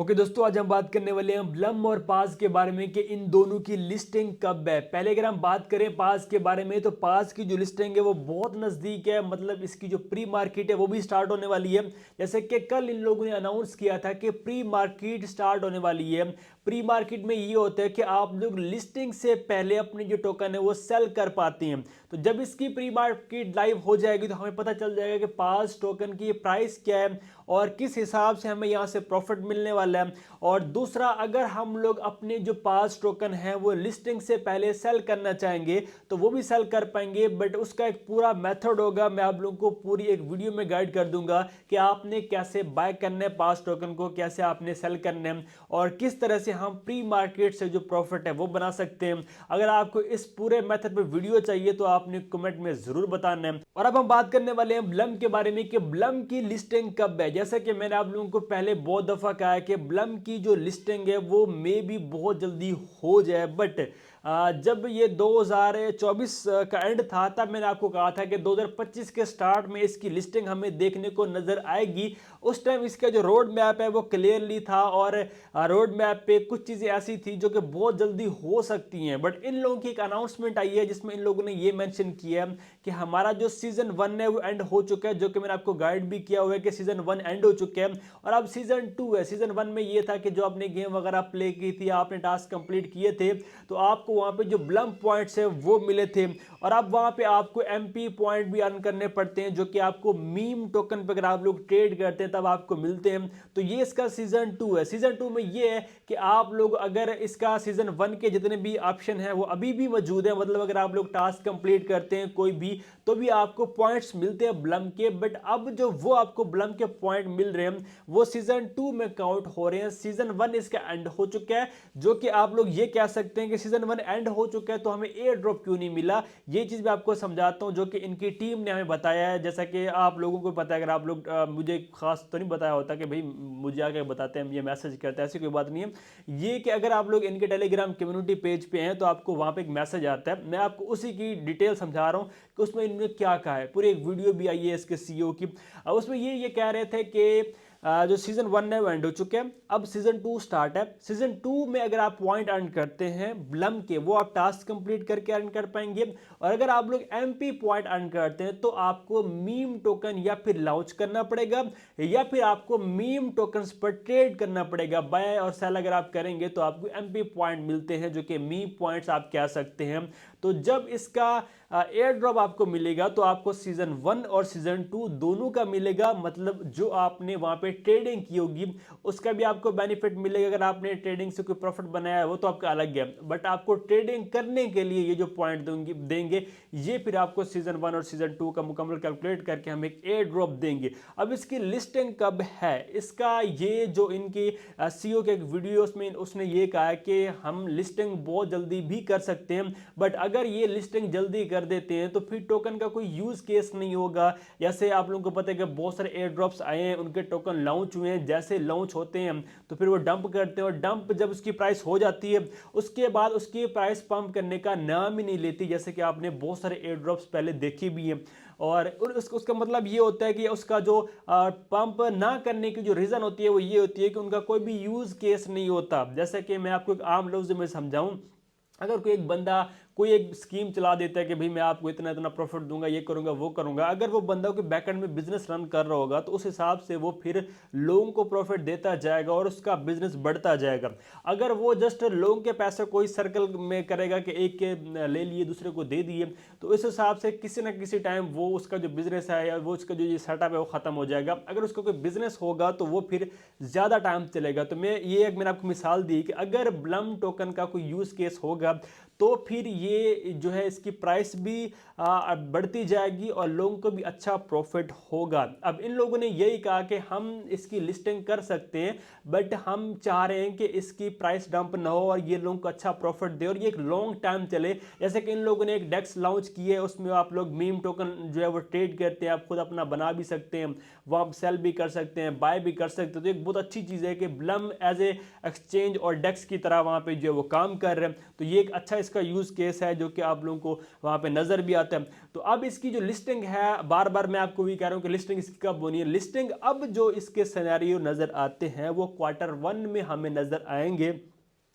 Okay दोस्तों, आज हम बात करने वाले हैं ब्लम और पास के बारे में कि इन दोनों की लिस्टिंग कब है। पहले अगर हम बात करें पास के बारे में तो पास की जो लिस्टिंग है वो बहुत नज़दीक है, मतलब इसकी जो प्री मार्केट है वो भी स्टार्ट होने वाली है। जैसे कि कल इन लोगों ने अनाउंस किया था कि प्री मार्केट स्टार्ट होने वाली है। प्री मार्केट में ये होता है कि आप लोग लिस्टिंग से पहले अपनी जो टोकन है वो सेल कर पाते हैं। तो जब इसकी प्री मार्केट लाइव हो जाएगी तो हमें पता चल जाएगा कि पास टोकन की प्राइस क्या है और किस हिसाब से हमें यहाँ से प्रॉफिट मिलने वाला है। और दूसरा, अगर हम लोग अपने जो पास टोकन है वो लिस्टिंग से पहले सेल करना चाहेंगे तो वो भी सेल कर पाएंगे, बट उसका एक पूरा मेथड होगा। मैं आप लोगों को पूरी एक वीडियो में गाइड कर दूंगा कि आपने कैसे बाय करना है पास टोकन को, कैसे आपने सेल करना है और किस तरह से हम प्री मार्केट से जो प्रॉफिट है वो बना सकते हैं। अगर आपको इस पूरे मेथड पे वीडियो चाहिए तो आपने कमेंट में जरूर बताना है। और अब हम बात करने वाले हैं ब्लम के बारे में कि ब्लम की लिस्टिंग कब है। जैसा कि मैंने आप लोगों को पहले बहुत दफा कहा है कि ब्लम की जो लिस्टिंग है वो मे भी बहुत जल्दी हो जाए, बट जब ये 2024 का एंड था तब मैंने आपको कहा था कि 2025 के स्टार्ट में इसकी लिस्टिंग हमें देखने को नजर आएगी। उस टाइम इसका जो रोड मैप है वो क्लियरली था और रोड मैप पे कुछ चीज़ें ऐसी थी जो कि बहुत जल्दी हो सकती हैं, बट इन लोगों की एक अनाउंसमेंट आई है जिसमें इन लोगों ने ये मेंशन किया है कि हमारा जो सीजन 1 है वो एंड हो चुका है, जो कि मैंने आपको गाइड भी किया हुआ है कि सीजन 1 एंड हो चुके हैं और अब सीजन 2 है। सीजन 1 में ये था कि जो आपने गेम वगैरह प्ले की थी, आपने टास्क कंप्लीट किए थे तो आपको वहां पे जो ब्लम पॉइंट्स है वो मिले थे और अब वहां पे आपको एमपी पॉइंट भी अर्न करने पड़ते हैं जो कि आपको मीम टोकन पे अगर आप लोग ट्रेड करते हैं तब आपको मिलते हैं। तो ये इसका सीजन 2 है। सीजन 2 में ये है कि आप लोग अगर इसका सीजन 1 के जितने भी ऑप्शन है वो अभी भी मौजूद है, मतलब अगर आप लोग टास्क कंप्लीट करते हैं कोई भी तो भी आपको पॉइंट्स मिलते हैं ब्लम के, बट अब जो वो आपको ब्लम के पॉइंट मिल रहे हैं वो सीजन 2 में काउंट हो रहे हैं। सीजन 1 इसका एंड हो चुका है, जो कि आप लोग ये कह सकते हैं कि सीजन 1 एंड हो चुका है तो हमें एयर ड्रॉप क्यों नहीं मिला। ये चीज मैं आपको समझाता हूं जो कि इनकी टीम ने हमें बताया है। जैसा कि आप लोगों को पता है, अगर आप लोग मुझे खास तो नहीं बताया होता कि भाई मुझे आके बताते हैं, ये मैसेज करते हैं, ऐसी कोई बात नहीं है। ये कि अगर आप लोग इनके टेलीग्राम कम्युनिटी पेज पे हैं तो आपको वहां पे एक मैसेज आता है। मैं आपको उसी की डिटेल समझा रहा हूं कि उसमें इन्होंने क्या कहा है। पूरी एक वीडियो भी आई है इसके सीईओ की। उसमें ये कह रहे थे कि जो सीजन 1 है वो एंड हो चुके हैं, अब सीजन 2 स्टार्ट है। सीजन 2 में अगर आप पॉइंट अर्न करते हैं ब्लम के वो आप टास्क कंप्लीट करके अर्न कर पाएंगे और अगर आप लोग एमपी पॉइंट अर्न करते हैं तो आपको मीम टोकन या फिर लॉन्च करना पड़ेगा या फिर आपको मीम टोकन्स पर ट्रेड करना पड़ेगा। बाय और सेल अगर आप करेंगे तो आपको एमपी पॉइंट मिलते हैं जो कि मीम पॉइंट्स आप कह सकते हैं। तो जब इसका एयर ड्रॉप आपको मिलेगा तो आपको सीजन 1 और सीजन 2 दोनों का मिलेगा, मतलब जो आपने वहां पे ट्रेडिंग की होगी उसका भी आपको बेनिफिट मिलेगा। अगर आपने ट्रेडिंग से कोई प्रॉफिट बनाया है वो तो आपका अलग है, बट आपको ट्रेडिंग करने के लिए ये जो पॉइंट देंगे ये फिर आपको सीजन 1 और सीजन 2 का मुकम्मल कैलकुलेट करके हमें एक एयर ड्रॉप देंगे। अब इसकी लिस्टिंग कब है इसका, ये जो इनकी सीईओ के एक वीडियो में उसने ये कहा कि हम लिस्टिंग बहुत जल्दी भी कर सकते हैं, बट अगर ये लिस्टिंग जल्दी कर देते हैं तो फिर टोकन का कोई यूज केस नहीं होगा। जैसे आप लोगों को पता है कि बहुत सारे एयर ड्रॉप्स आए हैं, उनके टोकन लॉन्च हुए हैं, जैसे लॉन्च होते हैं तो फिर वो डंप करते हैं और डंप जब उसकी प्राइस हो जाती है उसके बाद उसकी प्राइस पंप करने का नाम ही नहीं लेती, जैसे कि आपने बहुत सारे एयर ड्रॉप्स पहले देखे भी हैं। और उसका मतलब ये होता है कि उसका जो पंप ना करने की जो रीज़न होती है वो ये होती है कि उनका कोई भी यूज़ केस नहीं होता। जैसे कि मैं आपको एक आम लफ्ज़ में समझाऊं, अगर कोई एक बंदा कोई एक स्कीम चला देता है कि भाई मैं आपको इतना इतना प्रॉफिट दूंगा, ये करूंगा वो करूंगा, अगर वो बंदा कोई बैकएंड में बिजनेस रन कर रहा होगा तो उस हिसाब से वो फिर लोगों को प्रॉफिट देता जाएगा और उसका बिजनेस बढ़ता जाएगा। अगर वो जस्ट लोगों के पैसे कोई सर्कल में करेगा कि एक के ले लिए दूसरे को दे दिए तो इस हिसाब से किसी ना किसी टाइम वो उसका जो बिजनेस है या वो उसका जो ये सेटअप है वो खत्म हो जाएगा। अगर उसका कोई बिजनेस होगा तो वो फिर ज़्यादा टाइम चलेगा। तो मैंने आपको मिसाल दी कि अगर ब्लम टोकन का कोई यूज़ केस होगा तो फिर ये जो है इसकी प्राइस भी बढ़ती जाएगी और लोगों को भी अच्छा प्रॉफिट होगा। अब इन लोगों ने यही कहा कि हम इसकी लिस्टिंग कर सकते हैं, बट हम चाह रहे हैं कि इसकी प्राइस डंप ना हो और ये लोगों को अच्छा प्रॉफिट दे और ये एक लॉन्ग टाइम चले। जैसे कि इन लोगों ने एक डेक्स लॉन्च की है, उसमें आप लोग मीम टोकन जो है वो ट्रेड करते हैं, आप खुद अपना बना भी सकते हैं, वो आप सेल भी कर सकते हैं, बाय भी कर सकते हैं। तो एक बहुत अच्छी चीज़ है कि ब्लम एज ए एक्सचेंज और डेक्स की तरह वहाँ पे जो है वो काम कर रहे हैं। तो ये एक अच्छा इसका यूज़ केस फेस है जो कि आप लोगों को वहाँ पे नज़र भी आता है। तो अब इसकी जो लिस्टिंग है, बार बार मैं आपको भी कह रहा हूँ कि लिस्टिंग इसकी कब होनी है। लिस्टिंग अब जो इसके सिनेरियो नज़र आते हैं वो Q1 में हमें नज़र आएंगे।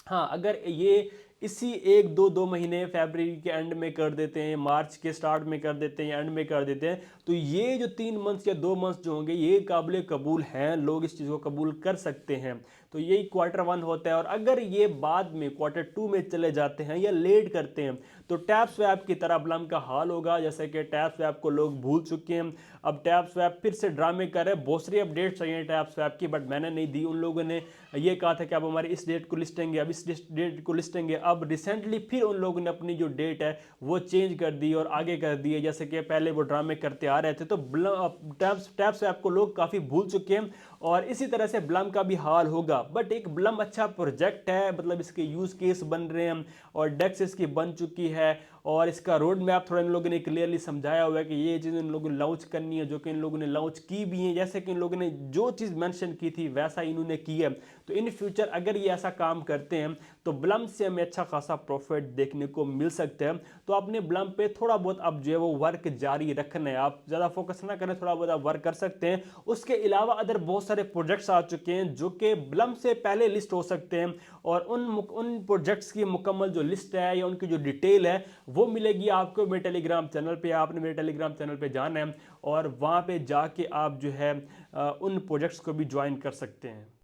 हाँ, अगर ये इसी 1-2 महीने फरवरी के एंड में कर देते हैं, मार्च के स्टार्ट में कर देते हैं या एंड में कर देते हैं, तो ये जो 3 मंथ्स या 2 मंथ्स जो होंगे ये काबिल कबूल हैं, लोग इस चीज़ को कबूल कर सकते हैं। तो यही Q1 होता है। और अगर ये बाद में Q2 में चले जाते हैं या लेट करते हैं तो टैप स्वैप की तरह ब्लम का हाल होगा। जैसे कि टैप स्वैप को लोग भूल चुके हैं, अब टैप स्वैप फिर से ड्रामे कर रहे हैं। बहुत सारी अपडेट चाहिए टैप स्वैप की, बट मैंने नहीं दी। उन लोगों ने ये कहा था कि अब हमारी इस डेट को लिस्टेंगे, अब इस डेट को लिस्टेंगे। अब रिसेंटली फिर उन लोगों ने अपनी जो डेट है वो चेंज कर दी और आगे कर दी है। जैसे कि पहले वो ड्रामे करते आ रहे थे, तो टैप स्वैप को लोग काफ़ी भूल चुके हैं और इसी तरह से ब्लम का भी हाल होगा। बट एक ब्लम अच्छा प्रोजेक्ट है, मतलब इसके यूज़ केस बन रहे हैं और डेक्स इसकी बन चुकी है और इसका रोड मैप थोड़ा इन लोगों ने क्लियरली समझाया हुआ है कि ये चीज़ इन लोगों ने लॉन्च करनी है, जो कि इन लोगों ने लॉन्च की भी है। जैसे कि इन लोगों ने जो चीज़ मेंशन की थी वैसा इन्होंने की है। तो इन फ्यूचर अगर ये ऐसा काम करते हैं तो ब्लम से हमें अच्छा खासा प्रॉफिट देखने को मिल सकता है। तो अपने ब्लम पे थोड़ा बहुत अब जो है वो वर्क जारी रखना है, आप ज़्यादा फोकस ना करें, थोड़ा बहुत आप वर्क कर सकते हैं। उसके अलावा अदर बहुत सारे प्रोजेक्ट्स आ चुके हैं जो कि ब्लम से पहले लिस्ट हो सकते हैं और उन प्रोजेक्ट्स की मुकम्मल जो लिस्ट है या उनकी जो डिटेल है वो मिलेगी आपको मेरे टेलीग्राम चैनल पे। आपने मेरे टेलीग्राम चैनल पे जाना है और वहाँ पे जाके आप जो है उन प्रोजेक्ट्स को भी ज्वाइन कर सकते हैं।